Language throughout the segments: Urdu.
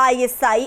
ISI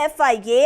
FIA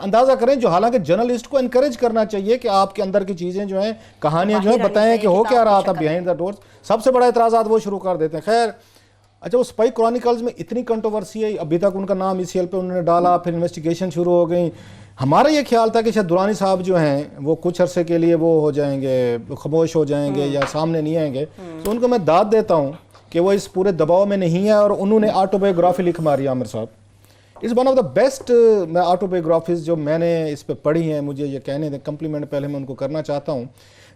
اندازہ کریں, جو حالانکہ جرنلسٹ کو انکریج کرنا چاہیے کہ آپ کے اندر کی چیزیں جو ہیں, کہانیاں جو ہیں بتائیں کہ ہو کیا رہا تھا بیہائنڈ دا ڈورز. سب سے بڑا اعتراضات وہ شروع کر دیتے ہیں. خیر اچھا, وہ اسپائی کرونیکلز میں اتنی کنٹروورسی ہے, ابھی تک ان کا نام ECL پہ انہوں نے ڈالا, پھر انویسٹیگیشن شروع ہو گئی. ہمارا یہ خیال تھا کہ شاید درانی صاحب جو ہیں وہ کچھ عرصے کے لیے وہ ہو جائیں گے, خاموش ہو جائیں گے یا سامنے نہیں آئیں گے. تو ان کو میں داد دیتا ہوں کہ وہ اس پورے دباؤ میں نہیں ہے, اور انہوں نے آٹوبایوگرافی لکھ ماری. عامر صاحب is one of the best autobiographies جو میں نے اس پہ پڑھی ہیں. مجھے یہ کہنے دیں, کمپلیمنٹ پہلے میں ان کو کرنا چاہتا ہوں.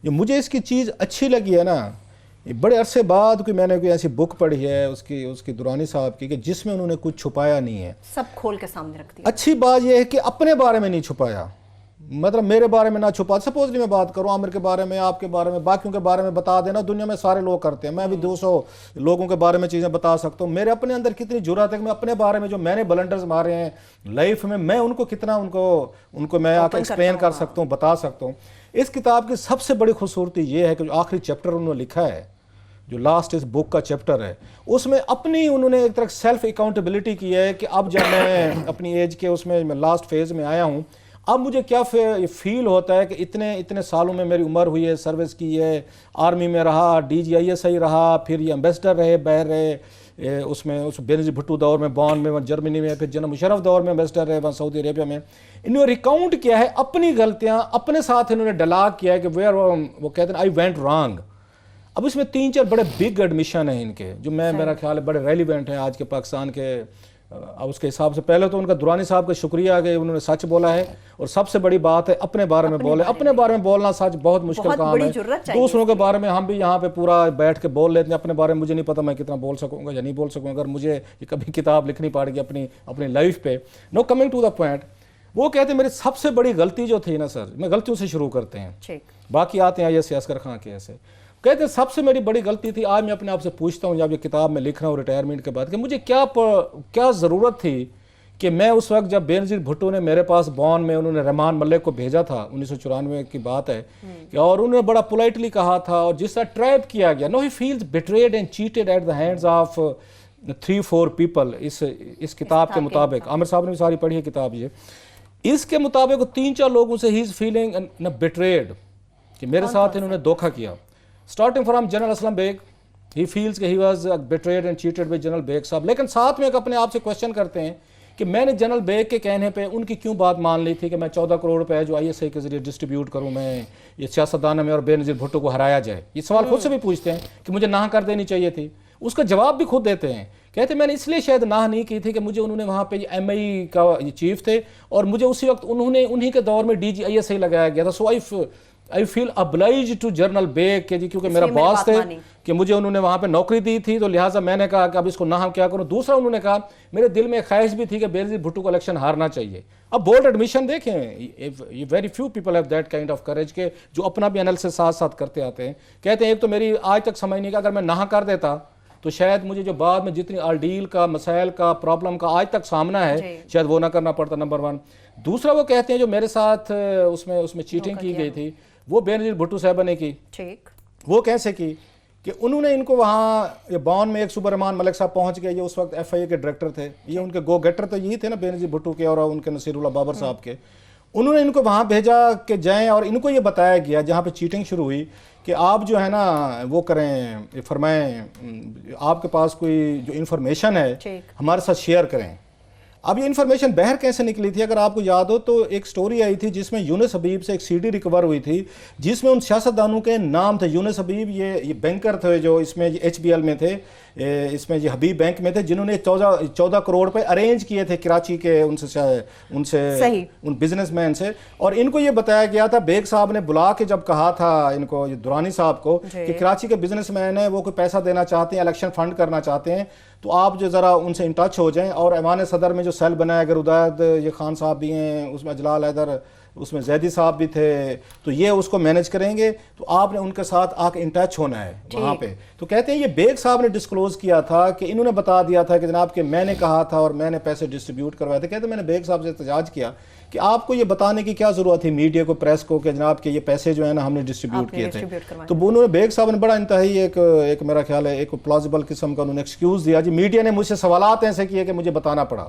جو مجھے اس کی چیز اچھی لگی ہے نا, بڑے عرصے بعد کوئی میں نے کوئی ایسی بک پڑھی ہے اس کی درانی صاحب کی, کہ جس میں انہوں نے کچھ چھپایا نہیں ہے, سب کھول کے سامنے رکھ دیا. اچھی بات یہ ہے کہ اپنے بارے میں نہیں چھپایا, مطلب میرے بارے میں نہ چھپا. سپوزلی میں بات کروں عامر کے بارے میں, آپ کے بارے میں, باقیوں کے بارے میں بتا دینا. دنیا میں سارے لوگ کرتے ہیں, میں بھی 200 لوگوں کے بارے میں چیزیں بتا سکتا ہوں. میرے اپنے اندر کتنی جرأت ہے کہ میں اپنے بارے میں جو میں نے بلنڈرز مارے ہیں لائف میں ان کو کتنا ان کو میں آ کے ایکسپلین کر سکتا ہوں, بتا سکتا ہوں. اس کتاب کی سب سے بڑی خوبصورتی یہ ہے کہ جو آخری چیپٹر انہوں نے لکھا ہے, جو لاسٹ اس بک کا چیپٹر ہے, اس میں اپنی انہوں نے ایک طرح سیلف اکاؤنٹیبلٹی کی ہے کہ اب جب میں اپنی ایج کے اس میں لاسٹ فیز میں آیا ہوں, اب مجھے کیا فیل ہوتا ہے کہ اتنے سالوں میں میری عمر ہوئی ہے, سروس کی ہے, آرمی میں رہا, DGISI رہا, پھر یہ ایمبیسڈر رہے, باہر رہے, اس بینظیر بھٹو دور میں بون میں, جرمنی میں, پھر جنرل مشرف دور میں ایمبیسڈر رہے سعودی عربیہ میں. انہوں نے ریکاؤنٹ کیا ہے اپنی غلطیاں, اپنے ساتھ انہوں نے ڈلاگ کیا ہے کہ وہ کہتے ہیں آئی وینٹ رانگ. اب اس میں 3-4 بڑے بگ ایڈمیشن ہیں ان کے, جو میرا خیال ہے بڑے ریلیونٹ ہیں آج کے پاکستان کے. اس کے حساب سے پہلے تو ان کا درانی صاحب کا شکریہ کہ انہوں نے سچ بولا ہے, اور سب سے بڑی بات ہے اپنے بارے میں بولے. اپنے بارے میں بولنا سچ بہت مشکل کام ہے. دوسروں کے بارے میں ہم بھی یہاں پہ پورا بیٹھ کے بول لیتے ہیں, اپنے بارے میں مجھے نہیں پتا میں کتنا بول سکوں گا یا نہیں بول سکوں گا. اگر مجھے یہ کبھی کتاب لکھنی پڑ گی اپنی لائف پہ. نو کمنگ ٹو دا پوائنٹ, وہ کہتے ہیں میری سب سے بڑی غلطی جو تھی نا سر, میں غلطیوں سے شروع کرتے ہیں, باقی آتے ہیں یہ عسکر خان کے ایسے. کہتے ہیں سب سے میری بڑی غلطی تھی, آج میں اپنے آپ سے پوچھتا ہوں جب یہ کتاب میں لکھ رہا ہوں ریٹائرمنٹ کے بعد, کہ مجھے کیا ضرورت تھی کہ میں اس وقت جب بینظیر بھٹو نے میرے پاس بون میں انہوں نے رحمان ملک کو بھیجا تھا, 1994 کی بات ہے, اور انہوں نے بڑا پولائٹلی کہا تھا, اور جس طرح ٹریپ کیا گیا, now he feels betrayed and cheated at the hands of 3-4 people. اس کتاب کے مطابق, عامر صاحب نے بھی ساری پڑھی ہے کتاب, یہ اس کے مطابق 3-4 لوگوں سے ہی از فیلنگ بیٹریڈ, کہ میرے ساتھ انہوں نے دھوکہ کیا. Starting from General Aslam Beg, he feels کہ he was betrayed and cheated by General Beg صاحب. لیکن ساتھ میں ایک اپنے آپ سے کوشچن کرتے ہیں کہ میں نے جنرل بیگ کے کہنے پہ ان کی کیوں بات مان لی تھی کہ میں 14 کروڑ روپے جو ISI کے ذریعے ڈسٹریبیوٹ کروں, میں یہ سیاستدانوں میں اور بینظیر بھٹو کو ہرایا جائے. یہ سوال خود سے بھی پوچھتے ہیں کہ مجھے نہ کر دینی چاہیے تھی. اس کا جواب بھی خود دیتے ہیں, کہتے ہیں میں نے اس لیے شاید نہ نہیں کی تھی کہ مجھے انہوں نے وہاں پہ MI کا چیف تھے, اور مجھے اسی وقت انہی کے دور میں DGISI لگایا گیا تھا. So I feel obliged to general Baig کہ جی کیونکہ میرا باس تھے, کہ مجھے انہوں نے وہاں پہ نوکری دی تھی, تو لہٰذا میں نے کہا کہ اب اس کو نہ ہم کیا کروں. دوسرا انہوں نے کہا میرے دل میں خواہش بھی تھی کہ بینظیر بھٹو کو الیکشن ہارنا چاہیے. اب بولڈ ایڈمیشن دیکھیں, very few people have that kind of courage, کہ جو اپنا بھی انالیسس ساتھ کرتے آتے ہیں. کہتے ہیں ایک تو میری آج تک سمجھ نہیں کہ اگر میں نہ کر دیتا تو شاید مجھے جو بعد میں جتنی آرڈیل کا, مسائل کا, پرابلم کا آج تک سامنا ہے, شاید وہ نہ کرنا پڑتا, نمبر 1. دوسرا وہ کہتے ہیں جو میرے ساتھ اس میں چیٹنگ کی گئی تھی, وہ بینظیر بھٹو صاحبہ نے کی. وہ کیسے کی کہ انہوں نے ان کو وہاں بون میں ایک صوبہ رحمان ملک صاحب پہنچ گئے, یہ اس وقت FIA کے ڈائریکٹر تھے, یہ ان کے گو گیٹر تو یہی تھے نا بینظیر بھٹو کے اور ان کے نصیر اللہ بابر صاحب کے. انہوں نے ان کو وہاں بھیجا کہ جائیں, اور ان کو یہ بتایا گیا جہاں پہ چیٹنگ شروع ہوئی کہ آپ جو ہے نا وہ کریں, فرمائیں آپ کے پاس کوئی جو انفارمیشن ہے ہمارے ساتھ شیئر کریں. اب یہ انفارمیشن باہر کیسے نکلی تھی, اگر آپ کو یاد ہو تو ایک سٹوری آئی تھی جس میں یونس حبیب سے ایک CD ریکور ہوئی تھی, جس میں ان سیاستدانوں کے نام تھے. یونس حبیب یہ بینکر تھے جو اس میں HBL میں تھے, اس میں یہ حبیب بینک میں تھے, جنہوں نے 14 کروڑ پہ ارینج کیے تھے کراچی کے ان بزنس مین سے. اور ان کو یہ بتایا گیا تھا, بیگ صاحب نے بلا کے جب کہا تھا ان کو, درانی صاحب کو, کہ کراچی کے بزنس مین ہیں, وہ کوئی پیسہ دینا چاہتے ہیں, الیکشن فنڈ کرنا چاہتے ہیں, تو آپ جو ذرا ان سے ان ٹچ ہو جائیں. اور ایوان صدر میں جو سیل بنایا, اگر ادایت یہ خان صاحب بھی ہیں, اس میں اجلال حیدر, اس میں زیدی صاحب بھی تھے, تو یہ اس کو مینج کریں گے, تو آپ نے ان کے ساتھ آ کے ان ٹچ ہونا ہے وہاں پہ. تو کہتے ہیں یہ بیگ صاحب نے ڈسکلوز کیا تھا کہ انہوں نے بتا دیا تھا کہ جناب کہ میں نے کہا تھا اور میں نے پیسے ڈسٹریبیوٹ کروائے تھے. کہتے ہیں میں نے بیگ صاحب سے احتجاج کیا کہ آپ کو یہ بتانے کی کیا ضرورت تھی میڈیا کو, پریس کو, کہ جناب کہ یہ پیسے جو ہے نا ہم نے ڈسٹریبیوٹ کیے تھے. تو انہوں نے, بیگ صاحب نے بڑا انتہائی ایک میرا خیال ہے ایک پلازیبل قسم کا انہوں نے ایکسکیوز دیا, جی میڈیا نے مجھ سے سوالات ایسے کیے کہ مجھے بتانا پڑا.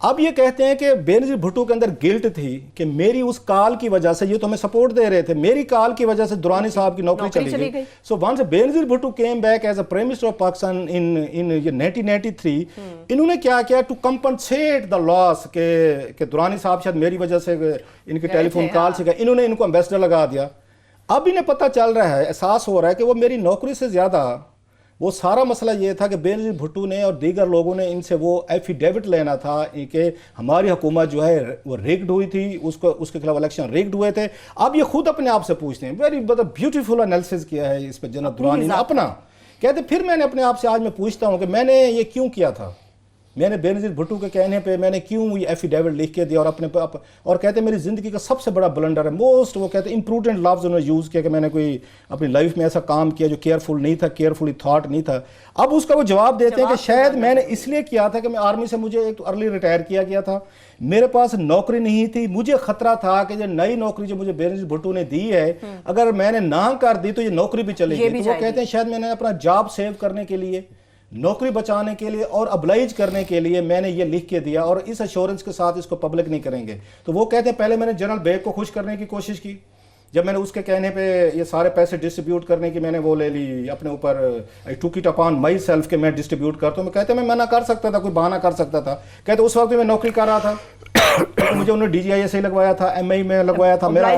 اب یہ کہتے ہیں کہ بینظیر بھٹو کے اندر گلٹ تھی کہ میری اس کال کی وجہ سے، یہ تو ہمیں سپورٹ دے رہے تھے، میری کال کی وجہ سے درانی صاحب کی نوکری چلی گئی. So once Benazir Bhutto came back as a prime minister of Pakistan in 1993، انہوں نے کیا کیا ٹو کمپنسیٹ دا لاس کہ درانی صاحب شاید میری وجہ سے ان کی ٹیلی فون کال سے گئے، انہوں نے ان کو ایمبیسڈر لگا دیا. اب انہیں پتہ چل رہا ہے، احساس ہو رہا ہے کہ وہ میری نوکری سے زیادہ وہ سارا مسئلہ یہ تھا کہ بینظیر بھٹو نے اور دیگر لوگوں نے ان سے وہ ایفیڈیوٹ لینا تھا کہ ہماری حکومت جو ہے وہ ریگڈ ہوئی تھی، اس کے خلاف الیکشن ریگڈ ہوئے تھے. اب یہ خود اپنے آپ سے پوچھتے ہیں، ویری بیوٹیفل انالیسس کیا ہے اس پہ جناب درانی نے اپنا. کہتے پھر میں نے اپنے آپ سے آج میں پوچھتا ہوں کہ میں نے یہ کیوں کیا تھا، میں نے بینظیر بھٹو کے کہنے پہ میں نے کیوں یہ ایفیڈیوٹ لکھ کے دیا اور اپنے اور کہتے ہیں میری زندگی کا سب سے بڑا بلنڈر ہے موسٹ، وہ کہتے ہیں امپروڈنٹ لفظ انہوں نے یوز کیا کہ میں نے کوئی اپنی لائف میں ایسا کام کیا جو کیئرفل نہیں تھا، کیئرفلی تھاٹ نہیں تھا. اب اس کا وہ جواب دیتے ہیں کہ شاید میں نے اس لیے کیا تھا کہ میں آرمی سے مجھے ایک تو ارلی ریٹائر کیا گیا تھا، میرے پاس نوکری نہیں تھی، مجھے خطرہ تھا کہ یہ نئی نوکری جو مجھے بینظیر بھٹو نے دی ہے اگر میں نے نہ کر دی تو یہ نوکری بھی چلے گی. تو وہ کہتے ہیں شاید میں نے اپنا جاب سیو کرنے کے لیے، نوکری بچانے کے لیے اور ابلائج کرنے کے لیے میں نے یہ لکھ کے دیا اور اس ایشورنس کے ساتھ اس کو پبلک نہیں کریں گے. تو وہ کہتے ہیں پہلے میں نے جنرل بیگ کو خوش کرنے کی کوشش کی، جب میں نے اس کے کہنے پہ یہ سارے پیسے ڈسٹریبیوٹ کرنے کی میں نے وہ لے لی اپنے اوپر، I took it upon myself کہ میں ڈسٹریبیوٹ کرتا ہوں. میں کہتے ہیں میں منع کر سکتا تھا، کوئی بہانہ کر سکتا تھا. کہتے اس وقت میں نوکری کر رہا تھا، مجھے انہوں نے ڈی جی آئی سے لگوایا تھا، ایم آئی میں لگوایا تھا، میرا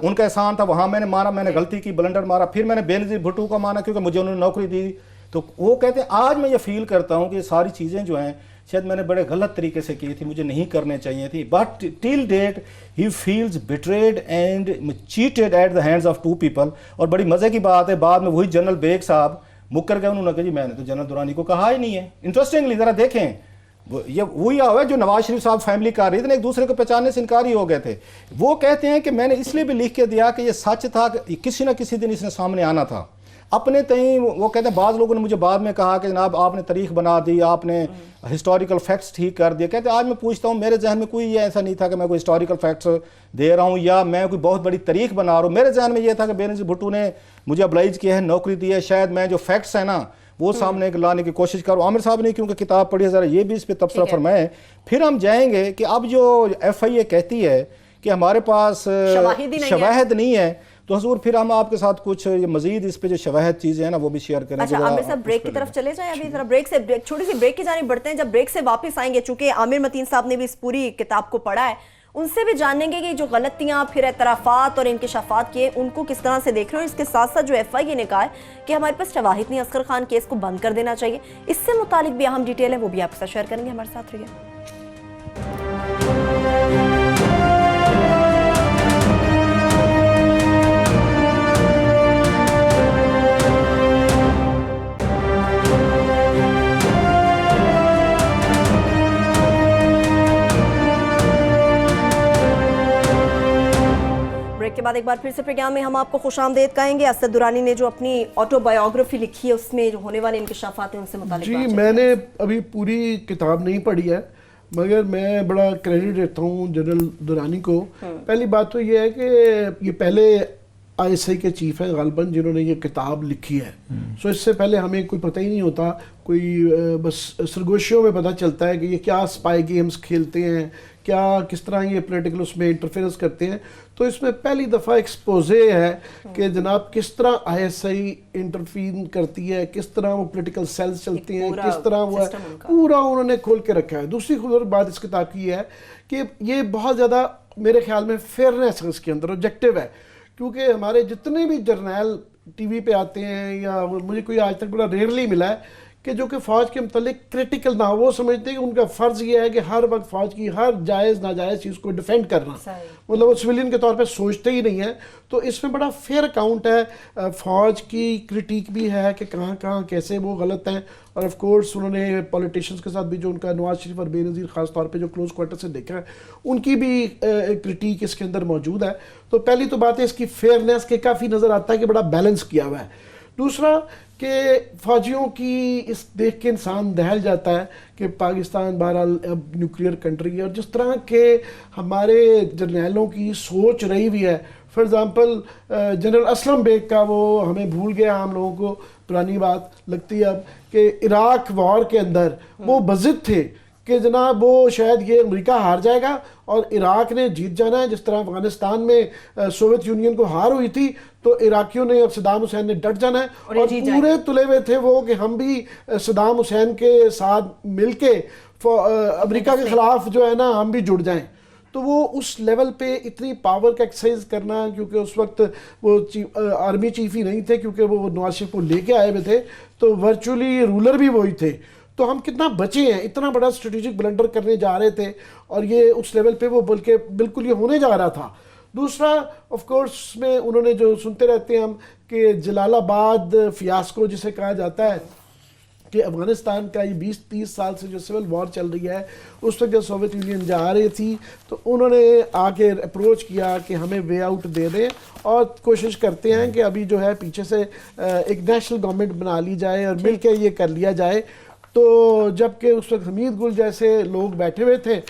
ان کا احسان تھا، وہاں میں نے مارا، میں نے غلطی کی، بلنڈر مارا. پھر میں نے بینظیر بھٹو کا مانا کیونکہ مجھے انہوں نے نوکری دی. تو وہ کہتے ہیں آج میں یہ فیل کرتا ہوں کہ یہ ساری چیزیں جو ہیں شاید میں نے بڑے غلط طریقے سے کی تھی، مجھے نہیں کرنے چاہیے تھی. But till date he feels betrayed and cheated at the hands of two people. اور بڑی مزے کی بات ہے بعد میں وہی جنرل بیگ صاحب مکر گئے، انہوں نے کہا جی میں نے تو جنرل درانی کو کہا ہی نہیں ہے. انٹرسٹنگلی ذرا دیکھیں یہ وہی ہوا ہے جو نواز شریف صاحب فیملی کر رہی تھی نا، ایک دوسرے کو پہچاننے سے انکاری ہو گئے تھے. وہ کہتے ہیں کہ میں نے اس لیے بھی لکھ کے دیا کہ یہ سچ تھا کہ کسی نہ کسی دن اس نے سامنے آنا تھا اپنے تئیں. وہ کہتے ہیں بعض لوگوں نے مجھے بعد میں کہا کہ جناب آپ نے تاریخ بنا دی، آپ نے ہسٹوریکل فیکٹس ٹھیک کر دیے. کہتے ہیں آج میں پوچھتا ہوں میرے ذہن میں کوئی یہ ایسا نہیں تھا کہ میں کوئی ہسٹوریکل فیکٹس دے رہا ہوں یا میں کوئی بہت بڑی تاریخ بنا رہا ہوں. میرے ذہن میں یہ تھا کہ بینظیر بھٹو نے مجھے ابلائج کیا ہے، نوکری دی ہے، شاید میں جو فیکٹس ہیں نا وہ سامنے لانے کی کوشش کروں. عامر صاحب نے کیونکہ کتاب پڑھی ہے ذرا یہ بھی اس پہ تبصرہ فرمائیں. پھر ہم جائیں گے کہ اب جو ایف آئی اے کہتی ہے کہ ہمارے پاس شواہد نہیں ہے، تو حضور پھر ہم آپ کے ساتھ کچھ مزید اس پہ جو شواہد چیزیں ہیں نا وہ بھی شیئر کریں. اچھا عامر صاحب بریک کی طرف چلے جائیں، ابھی ذرا بریک سے چھوٹی سی بریک کی جانب بڑھتے ہیں. جب بریک سے واپس آئیں گے، چونکہ عامر متین صاحب نے بھی اس پوری کتاب کو پڑھا ہے، ان سے بھی جانیں گے کہ جو غلطیاں پھر اعترافات اور انکشافات کیے ان کو کس طرح سے دیکھ رہے ہیں. اس کے ساتھ ساتھ جو ایف آئی اے نے کہا ہے کہ ہمارے پاس شواہد نہیں، اصغر خان کیس کو بند کر دینا چاہیے، اس سے متعلق بھی اہم ڈیٹیل ہے، وہ بھی آپ کے ساتھ شیئر کریں گے. ہمارے ساتھ رہیے. کے بعد ایک بار پھر سے پروگرام میں ہم آپ کو خوش آمدید کہیں گے. اسد درانی نے جو اپنی آٹو بایوگرافی لکھی ہے اس میں جو ہونے والے انکشافات ہیں ان سے متعلق جی میں نے ابھی پوری کتاب نہیں پڑھی ہے، مگر میں بڑا کریڈٹ دیتا ہوں جنرل درانی کو. پہلی بات تو یہ ہے کہ یہ پہلے آئی ایس آئی کے چیف ہیں غالباً جنہوں نے یہ کتاب لکھی ہے. سو اس سے پہلے ہمیں کوئی پتہ ہی نہیں ہوتا، کوئی بس سرگوشیوں میں پتہ چلتا ہے کہ یہ کیا اسپائی گیمز کھیلتے ہیں، کیا کس طرح یہ پولیٹیکل اس میں انٹرفیئرنس کرتے ہیں. تو اس میں پہلی دفعہ ایکسپوزے ہے کہ جناب کس طرح آئی ایس آئی انٹرفین کرتی ہے، کس طرح وہ پولیٹیکل سیلز چلتے ہیں، کس طرح وہ پورا انہوں نے کھول کے رکھا ہے. دوسری خوبصورت بات اس کتاب کی ہے کہ یہ بہت زیادہ میرے خیال میں فیئرنیس اس کے اندر آبجیکٹیو ہے، کیونکہ ہمارے جتنے بھی جرنیل ٹی وی پہ آتے ہیں یا مجھے کوئی آج تک بڑا ریئرلی ملا ہے کہ جو کہ فوج کے متعلق کریٹیکل نہ ہو. وہ سمجھتے ہیں کہ ان کا فرض یہ ہے کہ ہر وقت فوج کی ہر جائز ناجائز چیز کو ڈیفینڈ کرنا، مطلب وہ سویلین کے طور پہ سوچتے ہی نہیں ہیں. تو اس میں بڑا فیئر اکاؤنٹ ہے، فوج کی کرٹیک بھی ہے کہ کہاں کہاں کیسے وہ غلط ہیں. اور آف کورس انہوں نے پولیٹیشنز کے ساتھ بھی جو ان کا نواز شریف اور بے نظیر خاص طور پہ جو کلوز کوارٹر سے دیکھا ہے ان کی بھی کرٹیک اس کے اندر موجود ہے. تو پہلی تو بات ہے اس کی فیئرنیس کے کافی نظر آتا ہے کہ بڑا بیلنس کیا ہوا ہے. دوسرا کہ فوجیوں کی اس دیکھ کے انسان دہل جاتا ہے کہ پاکستان بہرحال اب نیوکلیئر کنٹری ہے، اور جس طرح کے ہمارے جرنیلوں کی سوچ رہی ہوئی ہے. For example general Aslam Baig کا وہ ہمیں بھول گیا ہم لوگوں کو پرانی بات لگتی ہے اب کہ عراق وار کے اندر وہ بضد تھے کہ جناب وہ شاید یہ امریکہ ہار جائے گا اور عراق نے جیت جانا ہے، جس طرح افغانستان میں سوویت یونین کو ہار ہوئی تھی تو عراقیوں نے اور صدام حسین نے ڈٹ جانا ہے، اور پورے تلے ہوئے تھے وہ کہ ہم بھی صدام حسین کے ساتھ مل کے امریکہ کے خلاف جو ہے نا ہم بھی جڑ جائیں. تو وہ اس لیول پہ اتنی پاور کا ایکسرسائز کرنا، کیونکہ اس وقت وہ آرمی چیف ہی نہیں تھے، کیونکہ وہ نواز شریف کو لے کے آئے ہوئے تھے، تو ورچولی رولر بھی وہی تھے. تو ہم کتنا بچے ہیں، اتنا بڑا اسٹریٹجک بلنڈر کرنے جا رہے تھے، اور یہ اس لیول پہ وہ بلکہ بالکل یہ ہونے جا رہا تھا. دوسرا آف کورس میں انہوں نے جو سنتے رہتے ہیں ہم کہ جلال آباد فیاسکو جسے کہا جاتا ہے کہ افغانستان کا یہ 20-30 سال سے جو سول وار چل رہی ہے، اس وقت جب سوویت یونین جا رہی تھی تو انہوں نے آ کے اپروچ کیا کہ ہمیں وے آؤٹ دے دیں، اور کوشش کرتے ہیں کہ ابھی جو ہے پیچھے سے ایک نیشنل گورنمنٹ بنا لی جائے اور مل کے یہ کر لیا جائے. تو جبکہ اس وقت حمید گل جیسے لوگ بیٹھے ہوئے تھے،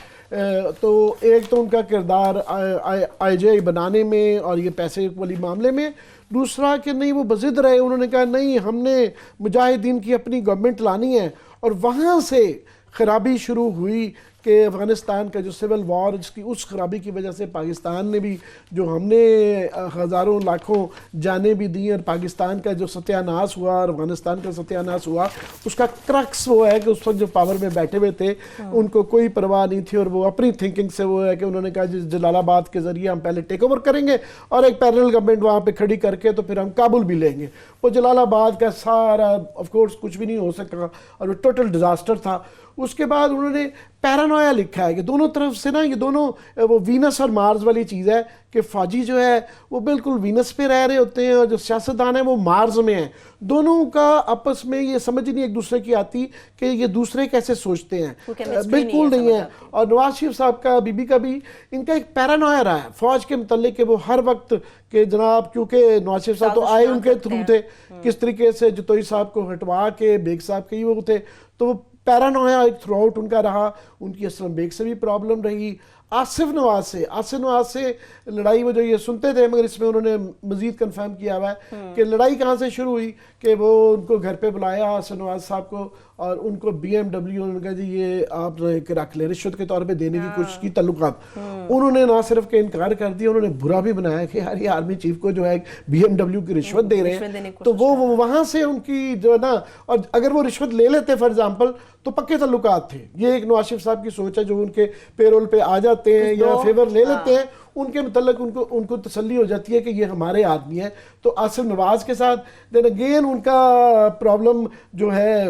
تو ایک تو ان کا کردار آئی جے آئی بنانے میں اور یہ پیسے والی معاملے میں، دوسرا کہ نہیں وہ بضد رہے. انہوں نے کہا نہیں، ہم نے مجاہدین کی اپنی گورنمنٹ لانی ہے، اور وہاں سے خرابی شروع ہوئی کہ افغانستان کا جو سول وار، جس کی اس خرابی کی وجہ سے پاکستان نے بھی جو ہم نے ہزاروں لاکھوں جانیں بھی دی، اور پاکستان کا جو ستیہ ناس ہوا اور افغانستان کا ستیہ ناس ہوا، اس کا کرکس وہ ہے کہ اس وقت جو پاور میں بیٹھے ہوئے تھے ان کو کوئی پرواہ نہیں تھی، اور وہ اپنی تھنکنگ سے وہ ہے کہ انہوں نے کہا جلال آباد کے ذریعے ہم پہلے ٹیک اوور کریں گے اور ایک پیرلل گورنمنٹ وہاں پہ کھڑی کر کے تو پھر ہم کابل بھی لیں گے. وہ جلال آباد کا سارا آف کورس کچھ بھی نہیں ہو سکا، اور وہ ٹوٹل ڈیزاسٹر تھا. اس کے بعد انہوں نے پیرانویا لکھا ہے کہ دونوں طرف سے نا یہ دونوں وہ وینس اور مارز والی چیز ہے کہ فوجی جو ہے وہ بالکل وینس پہ رہ رہے ہوتے ہیں اور جو سیاستدان ہیں وہ مارز میں ہیں. دونوں کا آپس میں یہ سمجھ نہیں ایک دوسرے کی آتی کہ یہ دوسرے کیسے سوچتے ہیں، بالکل نہیں ہے. اور نواز شریف صاحب کا بی بی کا بھی ان کا ایک پیرانویا رہا ہے فوج کے متعلق کہ وہ ہر وقت کہ جناب کیونکہ نواز شریف صاحب تو آئے ان کے تھرو تھے، کس طریقے سے جتوئی صاحب کو ہٹوا کے بیگ صاحب کے ہی وہ تھے، تو وہ پیرانویا ایک تھرو آؤٹ ان کا رہا. ان کی اسلم بیگ سے بھی پرابلم رہی. آصف نواز سے لڑائی وہ جو یہ سنتے تھے، مگر اس میں انہوں نے مزید کنفرم کیا ہوا ہے کہ لڑائی کہاں سے شروع ہوئی کہ وہ ان کو گھر پہ بلایا آصف نواز صاحب کو، اور ان کو بی ایم ڈبلیو انہوں نے کہا جی یہ آپ رکھ لیں، رشوت کے طور پہ دینے کی کوشش کی تعلقات. انہوں نے نہ صرف کہ انکار کر دیا، انہوں نے برا بھی بنایا کہ یار یہ آرمی چیف کو جو ہے بی ایم ڈبلیو کی رشوت دے رہے ہیں. تو وہ وہاں سے ان کی جو ہے نا، اور اگر وہ رشوت لے لیتے فار ایگزامپل تو پکے تعلقات تھے. یہ ایک نواز شریف صاحب کی سوچ ہے جو ان کے پیرول پہ آ جاتے ہیں یا فیور لے لیتے ہیں، ان کے متعلق ان کو تسلی ہو جاتی ہے کہ یہ ہمارے آدمی ہیں. تو آصف نواز کے ساتھ دین اگین ان کا پرابلم جو ہے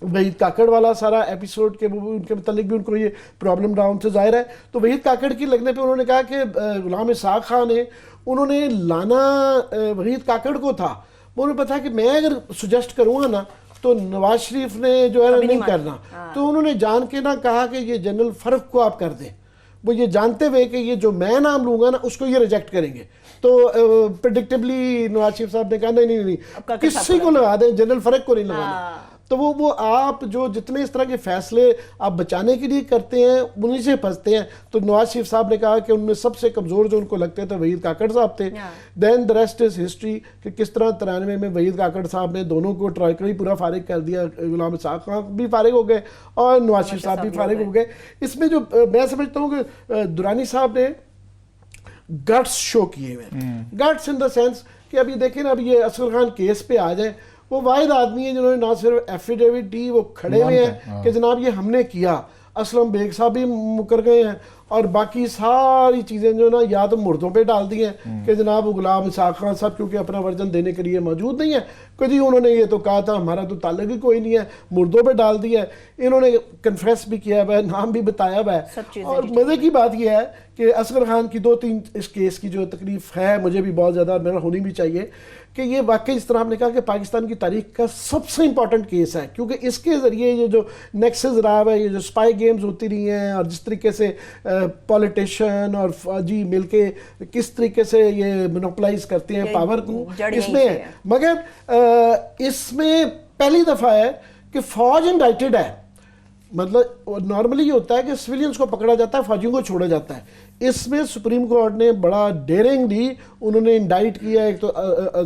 وحید کاکڑ والا سارا ایپیسوڈ کے ان کے متعلق بھی ان کو یہ پرابلم رہا، ان سے ظاہر ہے. تو وحید کاکڑ کی لگنے پہ انہوں نے کہا کہ غلام اسحاق خان نے انہوں نے لانا وحید کاکڑ کو تھا. انہوں نے پتا کہ میں اگر سجیسٹ کروں گا نا تو نواز شریف نے جو ہے نہیں کرنا، تو انہوں نے جان کے نہ کہا کہ یہ جنرل فرق کو آپ کر دیں. وہ یہ جانتے ہوئے کہ یہ جو میں نام لوں گا نا اس کو یہ ریجیکٹ کریں گے. تو پریڈکٹیبلی نواز شریف صاحب نے کہا نہیں کسی کو لگا دیں، جنرل فرق کو نہیں لگانا. تو وہ آپ جو جتنے اس طرح کے فیصلے آپ بچانے کے لیے کرتے ہیں انہیں سے پھنستے ہیں. تو نواز شریف صاحب نے کہا کہ ان میں سب سے کمزور جو ان کو لگتے تھے وحید کاکڑ صاحب تھے. دین دا ریسٹ از ہسٹری کہ کس طرح 93 میں وحید کاکڑ صاحب نے دونوں کو ٹرائیکل ہی پورا فارغ کر دیا. غلام اسحاق خان بھی فارغ ہو گئے اور نواز شریف صاحب بھی فارغ ہو گئے. اس میں جو میں سمجھتا ہوں کہ درانی صاحب نے گٹس شو کیے ہوئے، گٹس ان دا سینس کہ ابھی دیکھیں نا، اب یہ اصغر خان کیس پہ آ جائیں، وہ واحد آدمی ہیں جنہوں نے نہ صرف ایفیڈیوٹ دی، وہ کھڑے ہوئے ہیں کہ جناب یہ ہم نے کیا. اسلم بیگ صاحب بھی مکر گئے ہیں، اور باقی ساری چیزیں جو نا یا تو مردوں پہ ڈال دی ہیں کہ جناب غلام اسحاق خان صاحب کیونکہ اپنا ورژن دینے کے لیے موجود نہیں ہے کہ جی انہوں نے یہ تو کہا تھا ہمارا تو تعلق ہی کوئی نہیں ہے، مردوں پہ ڈال دیا ہے. انہوں نے کنفیس بھی کیا ہوا ہے، نام بھی بتایا ہوا ہے. اور مزے کی بات یہ ہے کہ اصغر خان کی 2-3 اس کیس کی جو تکلیف ہے مجھے بھی بہت زیادہ میرا ہونی بھی چاہیے کہ یہ واقعی اس طرح ہم نے کہا کہ پاکستان کی تاریخ کا سب سے امپورٹنٹ کیس ہے، کیونکہ اس کے ذریعے یہ جو نیکسز رہا ہے، یہ جو اسپائی گیمز ہوتی رہی ہیں، اور جس طریقے سے پولیٹیشین اور فوجی مل کے کس طریقے سے یہ مونوپلائز کرتے ہیں پاور کو، اس میں ہے. مگر اس میں پہلی دفعہ ہے کہ فوج انڈائٹڈ ہے. مطلب نارملی یہ ہوتا ہے کہ سویلینز کو پکڑا جاتا ہے، فوجیوں کو چھوڑا جاتا ہے. اس میں سپریم کورٹ نے بڑا ڈیرنگلی انہوں نے انڈائٹ کیا ایک تو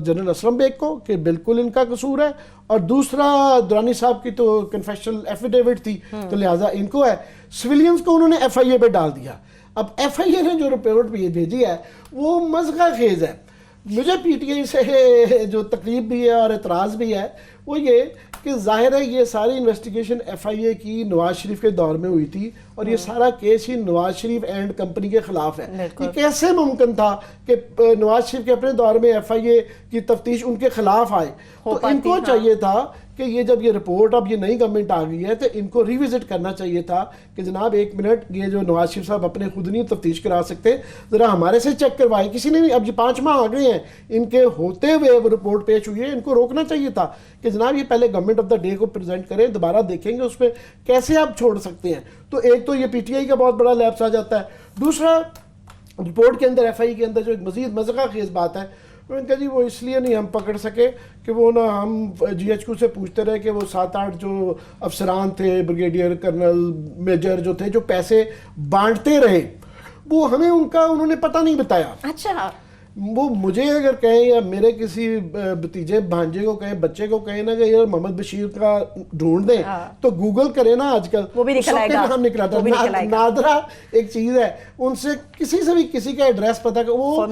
جنرل اسلم بیگ کو کہ بالکل ان کا قصور ہے، اور دوسرا درانی صاحب کی تو کنفیشنل ایفیڈیوٹ تھی تو لہٰذا ان کو ہے. سویلینز کو انہوں نے ایف آئی اے پہ ڈال دیا. اب ایف آئی اے نے جو رپورٹ بھیجی ہے وہ مذاق خیز ہے. مجھے پی ٹی آئی سے جو تقریب بھی ہے اور اعتراض بھی ہے وہ یہ کہ ظاہر ہے یہ ساری انویسٹیگیشن ایف آئی اے کی نواز شریف کے دور میں ہوئی تھی، اور یہ سارا case he Nawaz Sharif and company کے خلاف ہے. یہ کیسے ممکن تھا کہ نواز شریف کے اپنے دور میں ایف آئی اے کی تفتیش ان کے خلاف آئے؟ تو ان کو چاہیے تھا کہ یہ جب یہ رپورٹ اب یہ نئی گورنمنٹ آ گئی ہے تو ان کو ریوزٹ کرنا چاہیے تھا کہ جناب ایک منٹ، یہ جو نواز شریف صاحب اپنے خود نہیں تفتیش کرا سکتے، ذرا ہمارے سے چیک کروائے. کسی نے نہیں. اب یہ 5 ماہ آ گئے ہیں ان کے ہوتے ہوئے وہ رپورٹ پیش ہوئی ہے. ان کو روکنا چاہیے تھا کہ جناب یہ پہلے گورنمنٹ آف دا ڈے کو پریزنٹ کریں، دوبارہ دیکھیں گے اس پہ کیسے آپ چھوڑ سکتے ہیں. تو ایک تو یہ پی ٹی آئی کا بہت بڑا لیپس آ جاتا ہے. دوسرا رپورٹ کے اندر ایف آئی کے اندر جو ایک مزید مذاق خیز بات ہے، انہوں نے کہا جی وہ اس لیے نہیں ہم پکڑ سکے کہ وہ نا ہم جی ایچ کیو سے پوچھتے رہے کہ وہ 7-8 جو افسران تھے، بریگیڈیئر کرنل میجر جو تھے، جو پیسے بانٹتے رہے، وہ ہمیں ان کا انہوں نے پتہ نہیں بتایا. اچھا، وہ مجھے اگر کہیں یا میرے کسی بھتیجے بھانجے کو کہیں، بچے کو کہیں نا کہ یار محمد بشیر کا ڈھونڈ دیں تو گوگل کرے نا، آج کل وہ بھی نکل آئے گا. نام نکلا تھا. نادرا ایک چیز ہے، ان سے کسی سے بھی کسی کا ایڈریس پتا کہ وہ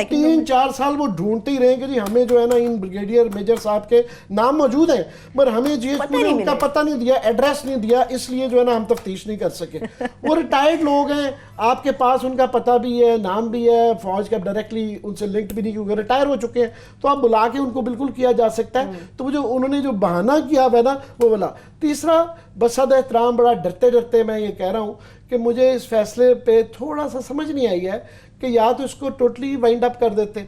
3-4 سال وہ ڈھونڈتے ہی رہے کہ جی ہمیں جو ہے نا ان بریگیڈیئر میجر صاحب کے نام موجود ہیں، مگر ہمیں جی ایچ کیو نے ان کا پتہ نہیں دیا، ایڈریس نہیں دیا، اس لیے جو ہے نا ہم تفتیش نہیں کر سکے. وہ ریٹائرڈ لوگ ہیں، آپ کے پاس ان کا پتہ بھی ہے، نام بھی ہے، فوج کا ڈائریکٹلی ان سے لنکڈ بھی نہیں کیونکہ ریٹائر ہو چکے ہیں، تو آپ بلا کے ان کو بالکل کیا جا سکتا ہے. تو وہ جو انہوں نے جو بہانہ کیا ہے نا وہ بلا. تیسرا بصد احترام بڑا ڈرتے ڈرتے میں یہ کہہ رہا ہوں کہ مجھے اس فیصلے پہ تھوڑا سا سمجھ نہیں آئی ہے کہ یا تو اس کو ٹوٹلی وائنڈ اپ کر دیتے.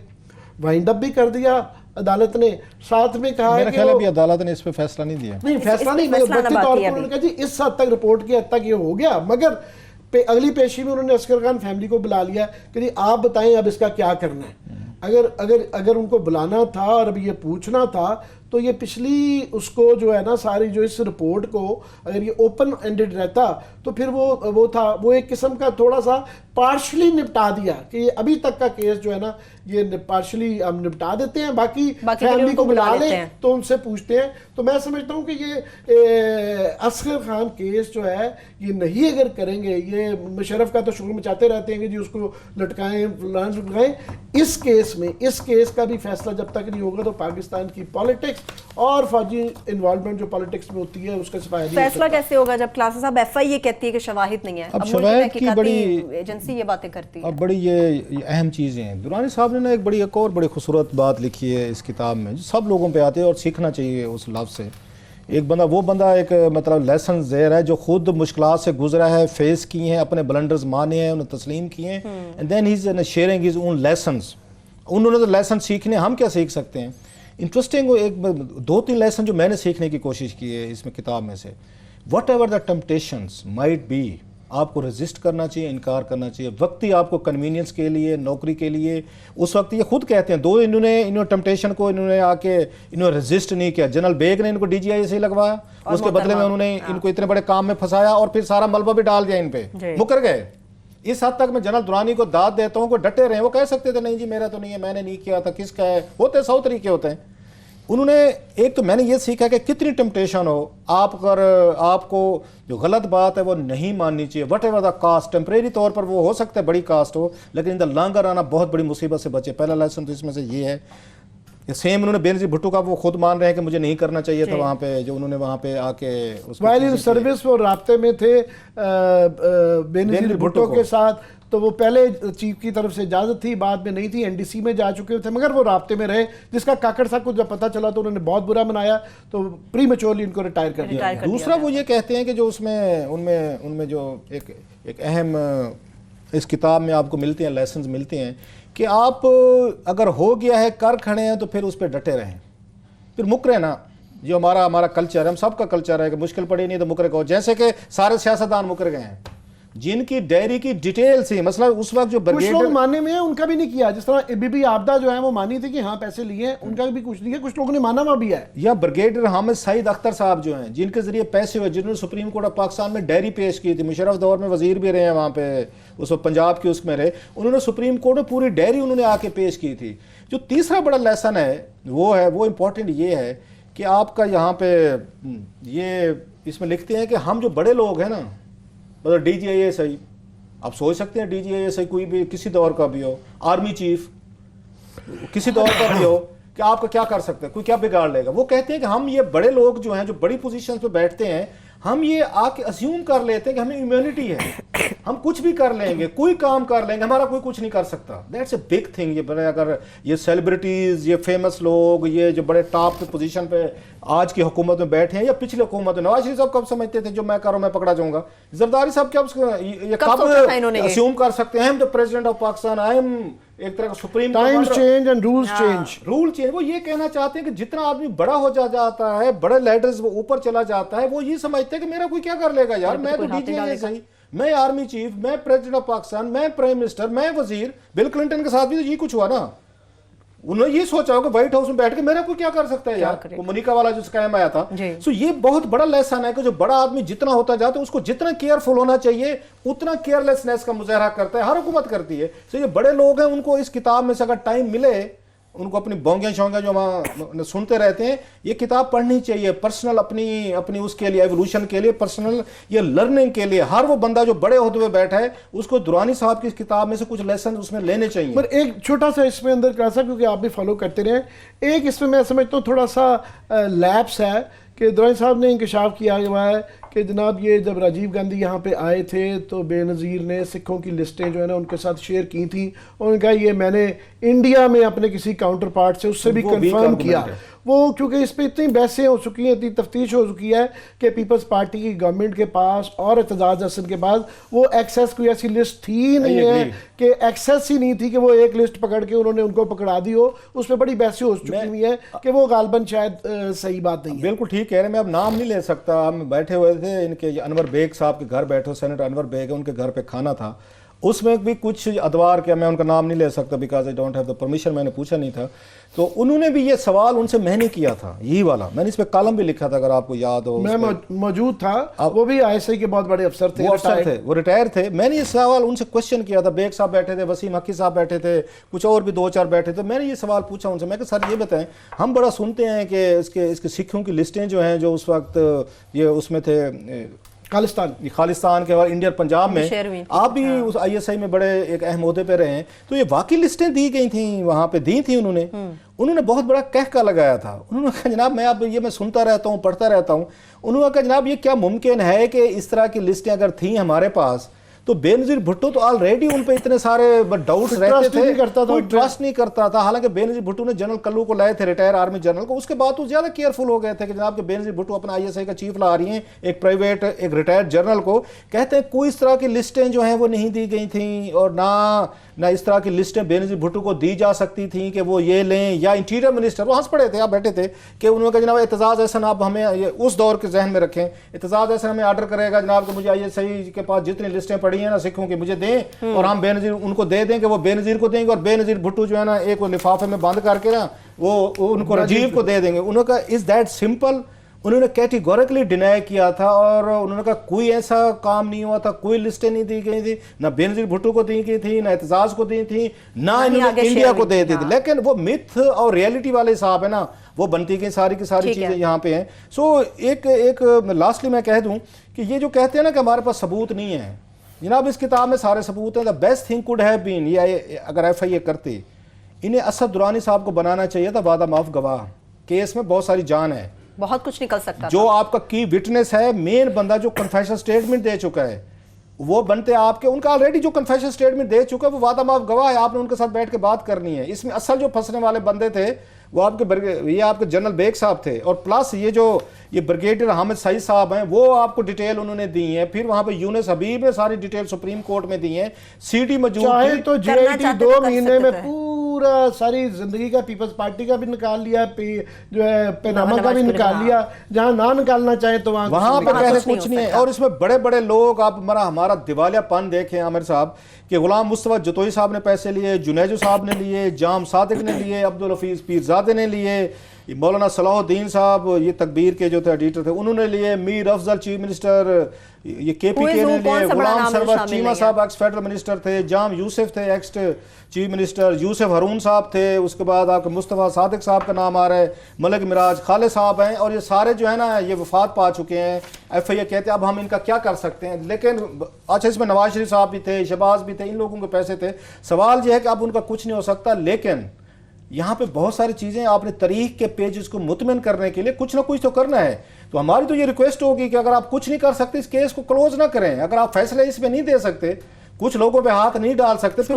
وائنڈ اپ بھی کر دیا عدالت نے، ساتھ میں کہا ہے کہ عدالت نے اس پہ فیصلہ نہیں دیا. نہیں فیصلہ نہیں، وقتی طور پر انہوں نے کہا جی اس حد تک رپورٹ کی حد تک یہ ہو گیا. مگر اگلی پیشی میں انہوں نے عسکر خان فیملی کو بلا لیا کہ جی آپ بتائیں اب اس کا کیا کرنا ہے. اگر ان کو بلانا تھا اور اب یہ پوچھنا تھا تو یہ پچھلی اس کو جو ہے نا ساری جو اس رپورٹ کو اگر یہ اوپن اینڈڈ رہتا تو پھر وہ تھا وہ ایک قسم کا تھوڑا سا پارشلی نپٹا دیا کہ یہ ابھی تک کا کیس جو ہے نا یہ پارشلی ہم نپٹا دیتے ہیں، باقی فیملی کو بلا لیں تو ان سے پوچھتے ہیں. تو میں سمجھتا ہوں کہ یہ اصغر خان کیس جو ہے یہ نہیں اگر کریں گے، یہ مشرف کا تو شغل مچاتے رہتے ہیں کہ جی اس کو لٹکائیں لٹکائیں. اس کیس کا بھی فیصلہ جب تک نہیں ہوگا تو پاکستان کی پالیٹکس اور فوجی انوالومنٹ جو پالیٹکس میں ہوتی ہے اس کا فیصلہ کیسے ہوگا جب کلاس صاحب ایف آئی یہ کہتی ہے کہ شواہد نہیں ہے؟ اب شواہد کی بڑی ایجنسی یہ باتیں کرتی ہے. اب بڑی یہ اہم چیزیں ہیں. درانی صاحب نے ایک اور بڑی خوبصورت بات لکھی ہے اس کتاب میں جو سب لوگوں پہ آتے ہیں اور سیکھنا چاہیے اس لفظ سے. ایک بندہ وہ بندہ ایک مطلب لیسن زیر ہے جو خود مشکلات سے گزرا ہے، فیس کی ہیں، اپنے بلنڈرز مانے ہیں، انہیں تسلیم کیے ہیں، and then he is sharing his own lessons. انہوں نے تو لیسن سیکھنے، ہم کیا سیکھ سکتے ہیں؟ انٹرسٹنگ 2-3 لیسن جو میں نے سیکھنے کی کوشش کی ہے اس میں کتاب میں سے. Whatever the temptations might be, آپ کو ریزسٹ کرنا چاہیے، انکار کرنا چاہیے. وقتی آپ کو کنوینئنس کے لیے، نوکری کے لیے، اس وقت یہ خود کہتے ہیں انہوں نے ٹیمپٹیشن کو انہوں نے آ کے ریزسٹ نہیں کیا. جنرل بیگ نے ان کو ڈی جی آئی سے لگوایا، اس کے بدلے میں انہوں نے ان کو اتنے بڑے کام میں پھنسایا اور پھر سارا ملبہ بھی ڈال دیا ان پہ، مکر گئے. اس حد تک میں جنرل درانی کو داد دیتا ہوں کہ ڈٹے رہے. وہ کہہ سکتے تھے نہیں جی میرا تو نہیں ہے، میں نے نہیں کیا تھا، کس کا ہے. ہوتے 100 طریقے ہوتے ہیں. انہوں نے ایک تو میں نے یہ سیکھا کہ کتنی ٹیمپٹیشن ہو آپ کو جو غلط بات ہے وہ نہیں ماننی چاہیے. What ever the cost, temporary طور پر وہ ہو سکتا ہے بڑی کاسٹ ہو، لیکن ان دا لانگر آنا بہت بڑی مصیبت سے بچے. پہلا لیسن تو اس میں سے یہ ہے. سیم انہوں نے بینظیر بھٹو کا وہ خود مان رہے ہیں کہ مجھے نہیں کرنا چاہیے تھا وہاں پہ، جو انہوں نے وہاں پہ آ کے وائل سروس وہ رابطے میں تھے بینظیر بھٹو کے ساتھ. تو وہ پہلے چیف کی طرف سے اجازت تھی، بعد میں نہیں تھی، این ڈی سی میں جا چکے تھے، مگر وہ رابطے میں رہے. جس کا کاکڑ صاحب کو جب پتہ چلا تو انہوں نے بہت برا منایا، تو پری میچورلی ان کو ریٹائر کر دیا. دوسرا وہ یہ کہتے ہیں کہ جو اس میں ان میں جو ایک اہم اس کتاب میں آپ کو ملتے ہیں لیسنز ملتے ہیں کہ آپ اگر ہو گیا ہے کر کھڑے ہیں تو پھر اس پہ ڈٹے رہیں، پھر مکرے نا. جو ہمارا کلچر ہے، ہم سب کا کلچر ہے کہ مشکل پڑی نہیں تو مکرے کو، جیسے کہ سارے سیاستدان مکر گئے ہیں. جن کی ڈائری کی ڈیٹیل تھی، مثلا اس وقت جو کچھ لوگ بریگیڈیئر ماننے میں ہیں، ان کا بھی نہیں کیا، جس طرح بی بی آبدہ جو ہے وہ مانی تھی کہ ہاں پیسے لیے ہیں، ان کا بھی کچھ نہیں ہے، کچھ لوگوں نے مانا ہوا بھی ہے. یا بریگیڈیئر حامد سعید اختر صاحب جو ہیں جن کے ذریعے پیسے ہوئے، جنہوں نے سپریم کورٹ آف پاکستان میں ڈائری پیش کی تھی، مشرف دور میں وزیر بھی رہے ہیں وہاں پہ، اس وقت پنجاب کے اس میں رہے، انہوں نے سپریم کورٹ میں پوری ڈائری انہوں نے آ کے پیش کی تھی. جو تیسرا بڑا لیسن ہے وہ امپورٹنٹ یہ ہے کہ آپ کا یہاں پہ یہ اس میں لکھتے ہیں کہ ہم جو بڑے لوگ ہیں نا، مطلب D G I S I, آپ سوچ سکتے ہیں D G I S I کوئی بھی کسی دور کا بھی ہو، آرمی چیف کسی دور کا بھی ہو، کہ آپ کا کیا کر سکتے ہیں، کوئی کیا بگاڑ لے گا. وہ کہتے ہیں کہ ہم یہ بڑے لوگ جو ہیں جو بڑی پوزیشنز پہ بیٹھتے ہیں، ہم یہ آ کے اسیوم کر لیتے ہیں کہ ہمیں امیونٹی ہے، ہم کچھ بھی کر لیں گے، کوئی کام کر لیں گے، ہمارا کوئی کچھ نہیں کر سکتا. That's a big thing. یہ بڑے اگر یہ سیلیبریٹیز، یہ فیمس لوگ، یہ جو بڑے ٹاپ کی پوزیشن پہ آج کی حکومت میں بیٹھے ہیں یا پچھلی حکومت میں، نواز شریف صاحب کب سمجھتے تھے جو میں کر رہا ہوں میں پکڑا جاؤں گا؟ زرداری صاحب کب اسیوم کر سکتے ہیں جو president of Pakistan, I am ایک طرح کا supreme times change and rules change. Rule change. وہ یہ کہنا چاہتے ہیں کہ جتنا آدمی بڑا ہو جاتا ہے، بڑے لیڈرز وہ اوپر چلا جاتا ہے، وہ یہ سمجھتے ہیں کہ میرا کوئی کیا کر لے گا یار، میں تو ڈی جی اے صحیح، میں آرمی چیف، میں پریزیڈنٹ آف پاکستان، میں پرائم منسٹر، میں وزیر. بل کلنٹن کے ساتھ بھی تو یہ کچھ ہوا نا، انہوں نے یہ سوچا ہوگا وائٹ ہاؤس میں بیٹھ کے میرا کوئی کیا کر سکتا ہے یار، وہ منیکا والا جو اسکیم آیا تھا. سو یہ بہت بڑا لیسن ہے کہ جو بڑا آدمی جتنا ہوتا جاتا ہے اس کو جتنا کیئرفل ہونا چاہیے اتنا کیئرلیسنیس کا مظاہرہ کرتا ہے. ہر حکومت کرتی ہے. سو یہ بڑے لوگ ہیں، ان کو اس کتاب میں سے اگر ٹائم ملے، ان کو اپنی بونگیں شونگیں جو ہم سنتے رہتے ہیں، یہ کتاب پڑھنی چاہیے پرسنل، اپنی اس کے لیے ایوولوشن کے لیے، پرسنل یہ لرننگ کے لیے. ہر وہ بندہ جو بڑے عہدے پہ بیٹھا ہے اس کو درانی صاحب کی اس کتاب میں سے کچھ لیسن اس میں لینے چاہیے. پر ایک چھوٹا سا اس میں اندر کلاسا، کیونکہ آپ بھی فالو کرتے رہے، ایک اس میں سمجھتا ہوں تھوڑا سا لیپس ہے کہ درانی صاحب نے انکشاف کیا ہوا ہے کہ جناب یہ جب راجیو گاندھی یہاں پہ آئے تھے تو بے نظیر نے سکھوں کی لسٹیں جو ہے نا ان کے ساتھ شیئر کی تھیں، اور ان کا یہ میں نے انڈیا میں اپنے کسی کاؤنٹر پارٹ سے اس سے بھی کنفرم کیا. وہ کیونکہ اس پہ اتنی بحثیں ہو چکی ہیں، اتنی تفتیش ہو چکی ہے کہ پیپلز پارٹی کی گورنمنٹ کے پاس اور اعتزاز احسن کے پاس وہ ایکسیس کوئی ایسی لسٹ تھی نہیں ہے، کہ ایکسیس ہی نہیں تھی کہ وہ ایک لسٹ پکڑ کے انہوں نے ان کو پکڑا دی ہو. اس پہ بڑی بحثیں ہو چکی ہوئی ہیں کہ وہ غالباً شاید صحیح بات نہیں ہے. بالکل ٹھیک کہہ رہے ہیں. میں اب نام نہیں لے سکتا، ہم بیٹھے ہوئے تھے ان کے انور بیگ صاحب کے گھر بیٹھے، سینیٹر انور بیگ ہے، ان کے گھر پہ کھانا تھا. اس میں بھی کچھ ادوار کیا، میں ان کا نام نہیں لے سکتا because I don't have the permission, میں نے پوچھا نہیں تھا. تو انہوں نے بھی یہ سوال ان سے میں نے کیا تھا، یہی والا میں نے اس پہ کالم بھی لکھا تھا اگر آپ کو یاد ہو. میں موجود تھا، وہ بھی آئی ایس آئی کے بہت بڑے افسر تھے، وہ ریٹائر تھے. میں نے یہ سوال ان سے کوشچن کیا تھا. بیگ صاحب بیٹھے تھے، وسیم حقی صاحب بیٹھے تھے، کچھ اور بھی 2-4 بیٹھے تھے. میں نے یہ سوال پوچھا ان سے، میں کہ سر یہ بتائیں، ہم بڑا سنتے ہیں کہ اس کے سکھوں کی لسٹیں جو ہیں جو اس وقت یہ اس میں تھے خالستان کے اور انڈیا پنجاب میں، آپ بھی اس آئی ایس آئی میں بڑے ایک اہم عہدے پہ رہے ہیں، تو یہ واقعی لسٹیں دی گئی تھیں وہاں پہ، دی تھیں انہوں نے بہت بڑا کہکا لگایا تھا. انہوں نے کہا جناب میں اب یہ میں سنتا رہتا ہوں، پڑھتا رہتا ہوں. انہوں نے کہا جناب یہ کیا ممکن ہے کہ اس طرح کی لسٹیں اگر تھیں ہمارے پاس تو بے نظیر بھٹو تو آلریڈی ان پہ اتنے سارے ڈاؤٹ رہتے تھے، کوئی ٹرسٹ نہیں کرتا تھا. حالانکہ بے نظیر بھٹو نے جنرل کلو کو لائے تھے، ریٹائر آرمی جنرل کو، اس کے بعد تو زیادہ کیئرفل ہو گئے تھے کہ جناب کہ بے نظیر بھٹو اپنا آئی ایس آئی کا چیف لا رہی ہیں ایک پرائیویٹ ایک ریٹائرڈ جنرل کو. کہتے ہیں کوئی اس طرح کی لسٹیں جو ہیں وہ نہیں دی گئی تھیں، اور نہ اس طرح کی لسٹیں بے نظیر بھٹو کو دی جا سکتی تھیں کہ وہ یہ لیں. یا انٹیریئر منسٹر وہ ہنس پڑے تھے، آپ بیٹھے تھے کہ انہوں نے کہا جناب اعتزاز احسن آپ ہمیں اس دور کے ذہن میں رکھیں، اعتزاز احسن ہمیں آرڈر کرے گا جناب کہ مجھے آئی ایس آئی کے پاس جتنی لسٹیں پڑی ہیں نا سکھوں کی مجھے دیں، اور ہم بے نظیر ان کو دے دیں کہ وہ بے نظیر کو دیں گے، اور بے نظیر بھٹو جو ہے نا ایک وہ لفافے میں بند کر کے نا وہ ان کو راجیو کو دے دیں گے. انہوں نے کہا از دیٹ سمپل. انہوں نے کیٹیگوریکلی ڈینائی کیا تھا، اور انہوں نے کہا کوئی ایسا کام نہیں ہوا تھا، کوئی لسٹیں نہیں دی گئی تھی، نہ بے نظیر بھٹو کو دی گئی تھی، نہ اعتزاز کو دی تھی، نہ انہوں نے انڈیا کو دے دی تھی. لیکن وہ متھ اور ریئلٹی والے حساب ہے نا وہ بنتی گئی ساری کی ساری چیزیں یہاں پہ ہیں. سو ایک لاسٹلی میں کہہ دوں کہ یہ جو کہتے ہیں نا کہ ہمارے پاس ثبوت نہیں ہے، جناب اس کتاب میں سارے ثبوت ہیں. The best thing could have been, یہ اگر ایف آئی اے کرتے، انہیں اسد درانی صاحب کو بنانا چاہیے تھا وعدہ معاف گواہ. کیس میں بہت ساری جان ہے، بہت کچھ نکل سکتا، جو آپ کا کی وٹنس ہے، مین بندہ جو کنفیشن سٹیٹمنٹ دے چکا ہے وہ بنتے آپ کے، ان کا آلریڈی جو کنفیشن سٹیٹمنٹ دے چکا ہے وہ وعدہ معاف گواہ ہے. آپ نے ان کے ساتھ بیٹھ کے بات کرنی ہے. اس میں اصل جو پھنسنے والے بندے تھے وہ آپ کے جنرل بیگ صاحب تھے، اور پلس یہ بریگیڈیئر حامد سعید صاحب ہیں، وہ آپ کو ڈیٹیل انہوں نے دی ہیں. پھر وہاں پہ یونس حبیب نے ساری ڈیٹیل سپریم کورٹ میں دی ہیں. سی ڈی موجود چاہے تو جے آئی ٹی 2 مہینے میں پورا ساری زندگی کا پیپلز پارٹی کا بھی نکال لیا، جو ہے پیناما کا بھی نکال لیا، جہاں نہ نکالنا چاہیں تو وہاں پہ پہلے کچھ نہیں ہے. اور اس میں بڑے بڑے لوگ، آپ ہمارا دیوالیہ پن دیکھیں عامر صاحب، کہ غلام مصطفیٰ جتوئی صاحب نے پیسے لیے، جنیجو صاحب نے لیے، جام صادق نے لیے، عبدالحفیظ پیرزادے نے لیے، مولانا صلاح الدین صاحب یہ تکبیر کے جو تھے ایڈیٹر تھے انہوں نے لیے، میر افضل چیف منسٹر یہ کے پی کے نے لیے، غلام سرور چیمہ صاحب ایکس فیڈرل منسٹر تھے، جام یوسف تھے ایکس چیف منسٹر، یوسف ہارون صاحب تھے، اس کے بعد آپ کے مصطفیٰ صادق صاحب کا نام آ رہا ہے، ملک مراج خالد صاحب ہیں، اور یہ سارے جو ہے نا یہ وفات پا چکے ہیں. ایف آئی اے کہتے ہیں اب ہم ان کا کیا کر سکتے ہیں. لیکن اچھا اس میں نواز شریف صاحب بھی تھے، شہباز بھی تھے، ان لوگوں کے پیسے تھے. سوال یہ ہے کہ اب ان کا کچھ نہیں ہو سکتا. لیکن یہاں پہ بہت ساری چیزیں آپ نے تاریخ کے پیجز کو مطمئن کرنے کے لیے کچھ نہ کچھ تو کرنا ہے. تو ہماری تو یہ ریکویسٹ ہوگی کہ اگر آپ کچھ نہیں کر سکتے اس کیس کو کلوز نہ کریں. اگر آپ فیصلے اس پہ نہیں دے سکتے، کچھ لوگوں پہ ہاتھ نہیں ڈال سکتے، پھر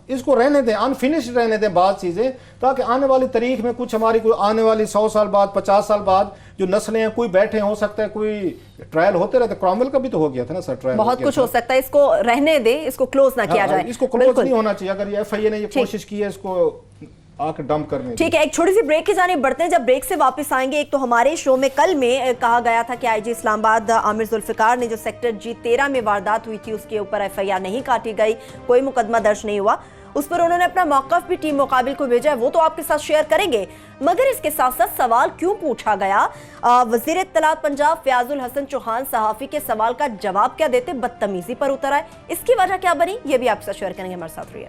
اس کو رہنے دیں، انفینشڈ رہنے دیں بعض چیزیں، تاکہ آنے والی تاریخ میں کچھ ہماری کوئی آنے والی 100 سال بعد 50 سال بعد جو نسلیں ہیں کوئی بیٹھے ہو سکتا ہے، کوئی ٹرائل ہوتے رہتے. کرامویل کا بھی تو ہو گیا تھا نا سر ٹرائل، بہت کچھ ہو سکتا ہے. اس کو رہنے دیں، اس کو کلوز نہ کیا جائے. اس کو کلوز نہیں ہونا چاہیے. اگر یہ ایف آئی اے نے یہ کوشش کی ہے اس کو آ کے ڈمپ کرنے. ٹھیک ہے، ایک چھوٹی سی بریک کی جانب بڑھتے ہیں. جب بریک سے واپس آئیں گے، ایک تو ہمارے شو میں کل میں کہا گیا تھا کہ آئی جی اسلام آباد عامر ذوالفقار نے جو سیکٹر G13 میں واردات ہوئی تھی اس کے اوپر ایف آئی آر نہیں کاٹی گئی، کوئی مقدمہ درج نہیں ہوا. اس پر انہوں نے اپنا موقف بھی ٹیم مقابل کو بھیجا ہے، وہ تو آپ کے ساتھ شیئر کریں گے. مگر اس کے ساتھ ساتھ سوال کیوں پوچھا گیا؟ وزیر اطلاعات پنجاب فیاض الحسن چوہان صحافی کے سوال کا جواب کیا دیتے بدتمیزی پر اتر آئے. اس کی وجہ کیا بنی یہ بھی آپ کے ساتھ شیئر کریں گے. ہمارے ساتھ رہیے.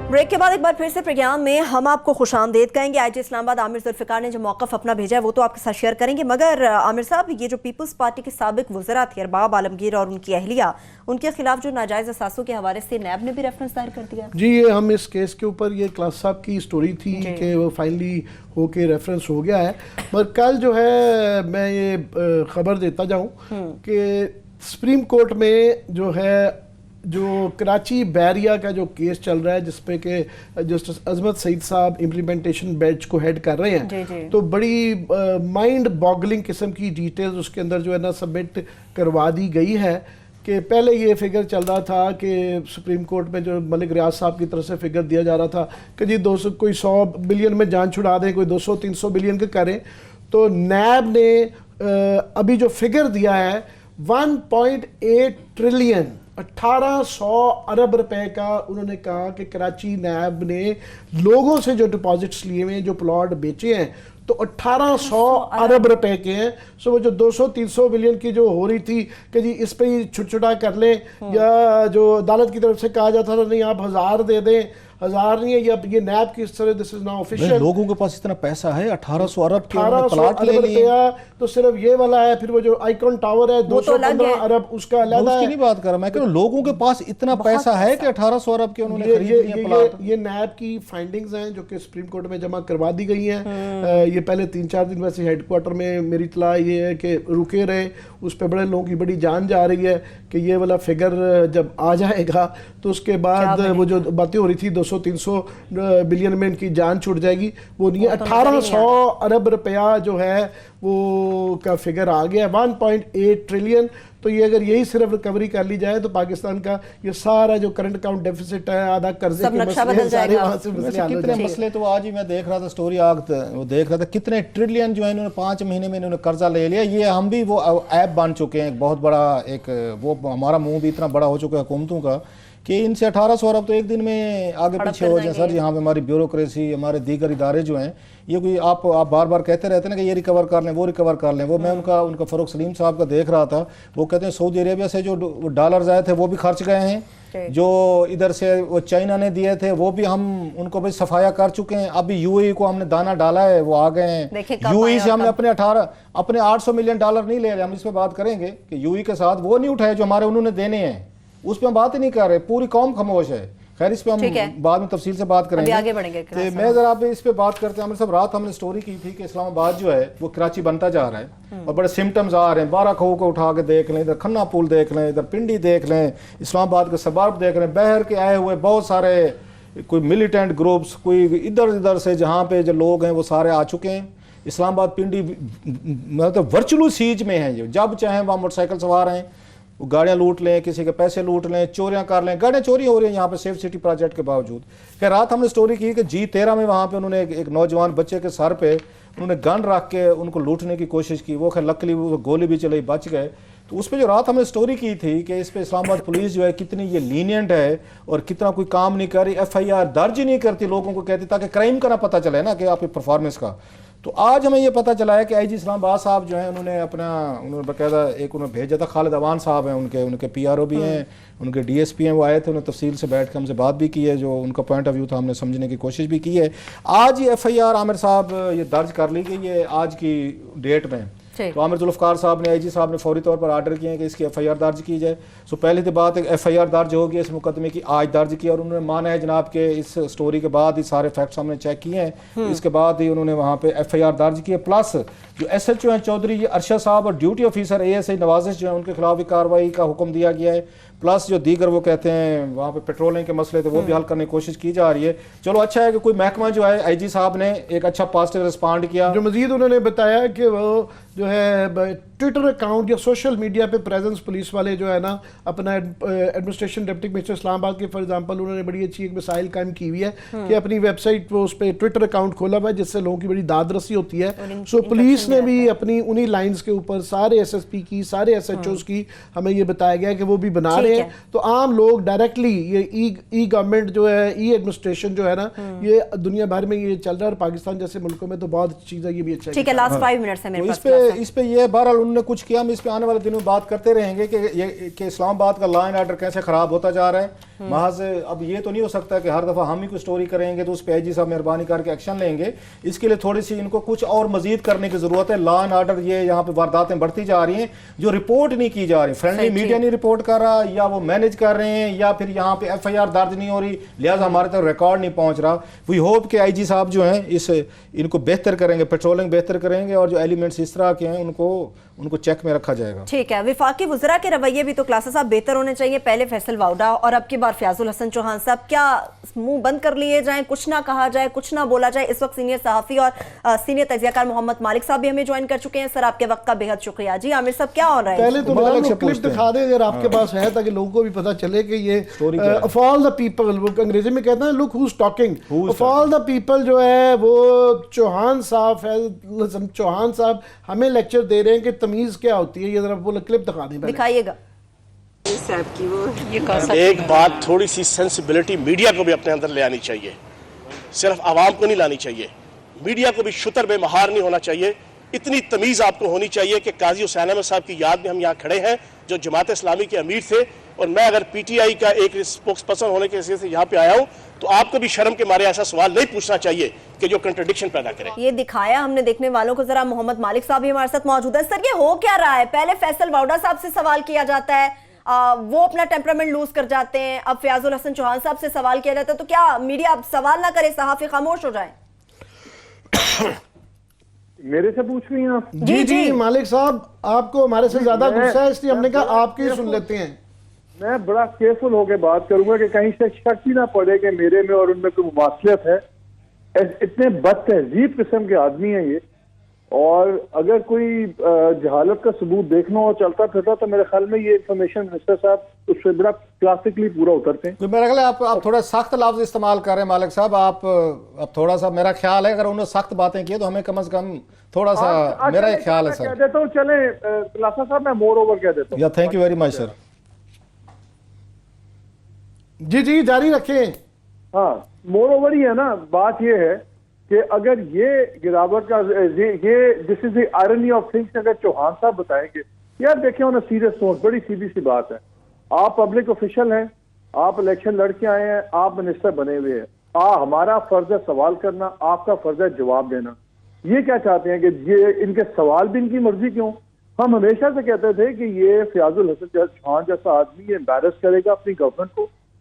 بریک کے بعد ایک بار پھر سے پروگرام میں ہم آپ کو خوش آمدید کہیں گے. آئی جی اسلام آباد عامر ذوالفقار نے جو موقف اپنا بھیجا ہے وہ تو آپ کے ساتھ شیئر کریں گے. مگر عامر صاحب، یہ جو پیپلز پارٹی کے سابق وزراء تھے ارباب عالمگیر اور ان کی اہلیہ، ان کے خلاف جو ناجائز اثاثوں کے حوالے سے نیب نے بھی ریفرنس دائر کر دیا. جی، یہ ہم اس کیس کے اوپر یہ کلاس صاحب کی سٹوری تھی کہ وہ فائنلی ہو کے ریفرنس ہو گیا ہے. مگر کل جو ہے میں یہ خبر دیتا جاؤں کہ سپریم کورٹ میں جو ہے جو کراچی بیریا کا جو کیس چل رہا ہے جس پہ کہ جسٹس عظمت سعید صاحب امپلیمنٹیشن بینچ کو ہیڈ کر رہے ہیں، تو بڑی مائنڈ باگلنگ قسم کی ڈیٹیلز اس کے اندر جو ہے نا سبمٹ کروا دی گئی ہے. کہ پہلے یہ فگر چل رہا تھا کہ سپریم کورٹ میں جو ملک ریاض صاحب کی طرف سے فگر دیا جا رہا تھا کہ جی 200 کوئی 100 بلین میں جان چھڑا دیں، کوئی 200-300 بلین کا کریں. تو نیب نے ابھی جو فگر دیا ہے 1.8 ٹریلین 1800 ارب روپے کا، انہوں نے کہا کہ کراچی نیب نے لوگوں سے جو ڈپازٹس لیے ہوئے ہیں، جو پلاٹ بیچے ہیں، تو 1800 ارب روپے کے ہیں. سو وہ جو 200-300 بلین کی جو ہو رہی تھی کہ جی اس پہ ہی چھٹا کر لیں، یا جو عدالت کی طرف سے کہا جاتا تھا نہیں آپ 1000 دے دیں، 1000 نہیں ہے، یہ نیب کی اس طرح دس از ناؤ آفیشیل. لوگوں کے پاس اتنا پیسہ ہے 1800 ارب کے 1800 پلاٹ لے ارب لیے. روپیہ تو صرف یہ والا ہے. پھر وہ جو آئیکن ٹاور ہے 215 ارب اس کا علیحدہ اس کی ہے. نہیں بات کر رہا میں کہ لوگوں کے پاس اتنا پیسہ ہے کہ 1800 ارب کے انہوں نے خرید لیے پلاٹ. یہ نیب کی فائنڈنگز ہیں جو کہ سپریم کورٹ میں جمع کروا دی گئی ہیں. یہ پہلے 3-4 دن ویسے ہیڈ کوارٹر میں میری اطلاع یہ ہے کہ رکے رہے، اس پہ بڑے لوگوں کی بڑی جان جا رہی ہے کہ یہ والا فگر جب آ جائے گا تو اس کے بعد وہ جو باتیں ہو رہی تھی 200-300 بلین میں ان کی جان چھوٹ جائے گی، وہ نہیں ہے. 1800 ارب روپیہ جو ہے وہ کا فگر آ گیا 1.8 ٹریلین. تو یہ اگر یہی صرف ریکوری کر لی جائے تو پاکستان کا یہ سارا جو کرنٹ اکاؤنٹ ڈیفیسٹ ہے، آدھا قرضے کے مسئلے سارے وہاں سے مسئلے حل ہو جائیں گے. مسئلے تو آج ہی میں دیکھ رہا تھا اسٹوری وہ دیکھ رہا تھا کتنے ٹریلین جو ہے انہوں نے 5 مہینے میں انہوں نے قرضہ لے لیا. یہ ہم بھی وہ ایپ بن چکے ہیں، ایک بہت بڑا ایک وہ ہمارا منہ بھی اتنا بڑا ہو چکا ہے حکومتوں کا کہ ان سے 1800 ارب تو ایک دن میں آگے پیچھے ہو جائیں. سر یہاں پہ ہماری بیوروکریسی، ہمارے دیگر ادارے جو ہیں، یہ کوئی آپ بار بار کہتے رہتے ہیں نا کہ یہ ریکور کر لیں وہ ریکور کر لیں. وہ میں ان کا فاروق سلیم صاحب کا دیکھ رہا تھا، وہ کہتے ہیں سعودی عربیہ سے جو ڈالرز آئے تھے وہ بھی خرچ گئے ہیں، جو ادھر سے وہ چائنا نے دیے تھے وہ بھی ہم ان کو بھی صفایا کر چکے ہیں. ابھی یو اے کو ہم نے دانہ ڈالا ہے، وہ آ گئے ہیں. یو اے سے ہم نے اپنے 800 ملین ڈالر نہیں لے رہے. ہم اس پہ بات کریں گے کہ یو اے کے ساتھ وہ نہیں اٹھائے جو ہمارے انہوں نے دینے ہیں، اس پہ ہم بات ہی نہیں کر رہے. پوری قوم خاموش ہے. خیر اس پہ ہم بعد میں تفصیل سے بات کریں گے. آگے بڑھیں گے. میں ذرا آپ اس پہ بات کرتے ہیں. عامر صاحب رات ہم نے سٹوری کی تھی کہ اسلام آباد جو ہے وہ کراچی بنتا جا رہا ہے اور بڑے سمٹمز آ رہے ہیں. 12 کھو کو اٹھا کے دیکھ لیں, ادھر کھنا پول دیکھ لیں, ادھر پنڈی دیکھ لیں, اسلام آباد کے سبارب دیکھ لیں, بہر کے آئے ہوئے بہت سارے کوئی ملیٹنٹ گروپس, کوئی ادھر سے جہاں پہ جو لوگ ہیں وہ سارے آ چکے ہیں. اسلام آباد پنڈی مطلب ورچوئل سیج میں ہیں. جب چاہیں وہاں موٹر سائیکل سوار ہیں, وہ گاڑیاں لوٹ لیں, کسی کے پیسے لوٹ لیں, چوریاں کر لیں. گاڑیاں چوری ہو رہی ہیں یہاں پہ سیف سٹی پروجیکٹ کے باوجود. کہ رات ہم نے سٹوری کی کہ G13 میں وہاں پہ انہوں نے ایک نوجوان بچے کے سر پہ انہوں نے گن رکھ کے ان کو لوٹنے کی کوشش کی. وہ خیر لکلی وہ گولی بھی چلی, بچ گئے. تو اس پہ جو رات ہم نے سٹوری کی تھی کہ اس پہ اسلام آباد پولیس جو ہے کتنی یہ لینینٹ ہے اور کتنا کوئی کام نہیں کر رہی, FIR درج نہیں کرتی, لوگوں کو کہتی تاکہ کرائم کا نہ پتہ چلے نا کہ آپ کی پرفارمنس کا. تو آج ہمیں یہ پتہ چلا ہے کہ IG اسلام آباد صاحب جو ہیں انہوں نے باقاعدہ ایک انہوں نے بھیجا تھا. خالد اوان صاحب ہیں, ان کے PRO بھی ہیں, ان کے DSP ہیں, وہ آئے تھے, انہوں نے تفصیل سے بیٹھ کے ہم سے بات بھی کی ہے, جو ان کا پوائنٹ آف ویو تھا ہم نے سمجھنے کی کوشش بھی کی ہے. آج یہ FIR عامر صاحب یہ درج کر لی گئی ہے آج کی ڈیٹ میں. تو عامر ذوالفقار صاحب نے IG صاحب نے فوری طور پر آرڈر کیے ہیں کہ اس کی FIR درج کی جائے. سو پہلی تو بات ایک FIR درج ہوگی اس مقدمے کی, آج درج کی, اور انہوں نے مانا ہے جناب کہ اس سٹوری کے بعد ہی سارے فیکٹس ہم نے چیک کیے ہیں, اس کے بعد ہی انہوں نے وہاں پہ FIR درج کی ہے. پلس جو SHO ہیں چودھری ارشد صاحب اور ڈیوٹی آفیسر ASI نوازش جو ہیں ان کے خلاف بھی کارروائی کا حکم دیا گیا ہے. پلس جو دیگر وہ کہتے ہیں وہاں پہ پیٹرولنگ کے مسئلے تھے وہ بھی حل کرنے کی کوشش کی جا رہی ہے. چلو اچھا ہے کہ کوئی محکمہ جو ہے IG صاحب نے ایک اچھا پازیٹیو رسپانڈ کیا. جو مزید انہوں نے بتایا کہ وہ جو ہے ٹویٹر اکاؤنٹ یا سوشل میڈیا پہ پریزنس پولیس والے جو ہے نا اپنا ایڈمنسٹریشن ڈپٹی کمشنر اسلام آباد کے فار ایگزامپل انہوں نے بڑی اچھی ایک مسائل قائم کی ہوئی ہے کہ اپنی ویب سائٹ وہ اس پہ ٹویٹر اکاؤنٹ کھولا ہوا ہے جس سے لوگوں کی بڑی داد رسی ہوتی ہے. سو پولیس نے بھی اپنی انہی لائنز کے اوپر سارے SSP کی سارے SHOs کی ہمیں یہ بتایا گیا کہ وہ بھی بنا رہے ہیں. تو عام لوگ ڈائریکٹلی یہ ای گورنمنٹ جو ہے ای ایڈمنسٹریشن جو ہے نا یہ دنیا بھر میں یہ چل رہا ہے, اور پاکستان جیسے ملکوں میں تو بہت اچھی چیز ہے, یہ بھی اچھا ہے. ٹھیک ہے, لاسٹ 5 منٹ ہے میرے پاس. اس پہ یہ بہرحال انہوں نے کچھ کیا, ہم اس پہ آنے والے دنوں میں بات کرتے رہیں گے کہ اسلام آباد کا لا اینڈ آرڈر کیسے خراب ہوتا جا رہا ہے. محض اب یہ تو نہیں ہو سکتا کہ ہر دفعہ ہم ہی کوئی سٹوری کریں گے تو اس پہ IG صاحب مہربانی کر کے ایکشن لیں گے. اس کے لیے تھوڑی سی ان کو کچھ اور مزید کرنے کی ضرورت ہے. لا اینڈ آرڈر یہ یہاں پہ وارداتیں بڑھتی جا رہی ہیں جو رپورٹ نہیں کی جا رہی, فرینڈلی میڈیا نہیں رپورٹ کر رہا, یا وہ مینیج کر رہے ہیں, یا پھر یہاں پہ FIR درج نہیں ہو رہی, لہٰذا ہمارے تک ریکارڈ نہیں پہنچ رہا. وی ہوپ کہ IG صاحب جو ہیں ان کو بہتر کریں گے, پیٹرولنگ بہتر کریں گے, اور جو ایلیمنٹس اس طرح کے ہیں ان کو چیک میں رکھا جائے گا. ٹھیک ہے. وفاقی وزراء کے رویے بھی تو کلاسز صاحب بہتر ہونے چاہیے. پہلے فیصل واؤڈا اور اب کی بار فیاض الحسن چوہان صاحب, کیا منہ بند کر لیے جائیں, کچھ نہ کہا جائے, کچھ نہ بولا جائے. اس وقت سینئر صحافی اور سینئر تجزیہ کار محمد مالک صاحب بھی ہمیں جوائن کر چکے ہیں. سر آپ کے وقت کا بہت شکریہ. جی عامر صاحب کیا ہو رہا ہے؟ پہلے تو مالک سے کلپ دکھا دیں اگر آپ کے پاس ہے تاکہ لوگوں کو بھی پتہ چلے کہ یہ of all the people, وہ انگریزی میں کہتے ہیں look who's talking, of all the people جو ہے وہ چوہان صاحب چوہان صاحب ہمیں لیکچر دے رہے ہیں کہ تمیز کیا ہوتی ہے. یہ ذرا وہ کلپ دکھا دیں, دکھائیے گا. ایک بات تھوڑی سی سینسیبلٹی میڈیا کو بھی اپنے اندر لے آنی چاہیے, صرف عوام کو نہیں لانی چاہیے. میڈیا کو بھی شتر بے مہار نہیں ہونا چاہیے. اتنی تمیز آپ کو ہونی چاہیے کہ قاضی حسین احمد صاحب کی یاد میں ہم یہاں کھڑے ہیں جو جماعت اسلامی کے امیر تھے, اور میں اگر PTI کا ایک اسپوکس پرسن ہونے کے حیثیت سے یہاں پہ آیا ہوں تو آپ کو بھی شرم کے مارے ایسا سوال نہیں پوچھنا چاہیے کہ جو کنٹرڈکشن پیدا کرے. یہ دکھایا ہم نے دیکھنے والوں کو. ذرا محمد مالک صاحب بھی ہمارے ساتھ موجود ہے. سر یہ ہو کیا رہا ہے؟ پہلے فیصل واؤڈا صاحب سے سوال کیا جاتا ہے, وہ اپنا ٹیمپرامنٹ لوز کر جاتے ہیں, اب فیاض الحسن چوہان صاحب سے سوال کیا جاتا ہے. تو کیا میڈیا اب سوال نہ کرے, صحافی خاموش ہو جائیں؟ میرے سے پوچھ رہی ہیں آپ؟ جی مالک صاحب آپ کو ہمارے سے زیادہ غصہ ہے, اس لیے ہم نے کہا آپ کی سن لیتے ہیں. میں بڑا کیئرفل ہو کے بات کروں گا کہ کہیں سے شک ہی نہ پڑے کہ میرے میں اور ان میں کوئی مماثلت ہے. اتنے بد تہذیب قسم کے آدمی ہیں یہ, اور اگر کوئی جہالت کا ثبوت دیکھنا ہو چلتا پھرتا تو میرے خیال میں یہ انفارمیشن منسٹر صاحب اس سے بڑا کلاسکلی پورا اترتے ہیں. میرا خیال ہے آپ تھوڑا سخت لفظ استعمال کر رہے ہیں مالک صاحب. آپ اب تھوڑا سا, میرا خیال ہے اگر انہوں نے سخت باتیں کی تو ہمیں کم از کم تھوڑا سا, میرا ایک خیال ہے سر. کہہ دیتا ہوں چلیں کلاسا صاحب, میں مور اوور کہہ دیتا ہوں. یا تھینک یو ویری مچ سر. جی جاری رکھیں. ہاں مور اوور ہی ہے نا. بات یہ ہے کہ اگر یہ گراوٹ کا یہ دس از دی آئرنی آف تھنگس, اگر چوہان صاحب بتائیں گے یار دیکھیں انہیں سیریس نوٹ, بڑی سیدھی سی بات ہے, آپ پبلک آفیشل ہیں, آپ الیکشن لڑ کے آئے ہیں, آپ منسٹر بنے ہوئے ہیں, ہمارا فرض ہے سوال کرنا, آپ کا فرض ہے جواب دینا. یہ کیا چاہتے ہیں کہ یہ ان کے سوال بھی ان کی مرضی کیوں؟ ہم ہمیشہ سے کہتے تھے کہ یہ فیاض الحسن چوہان جیسا آدمی یہ امبیرس کرے گا اپنی گورنمنٹ کو,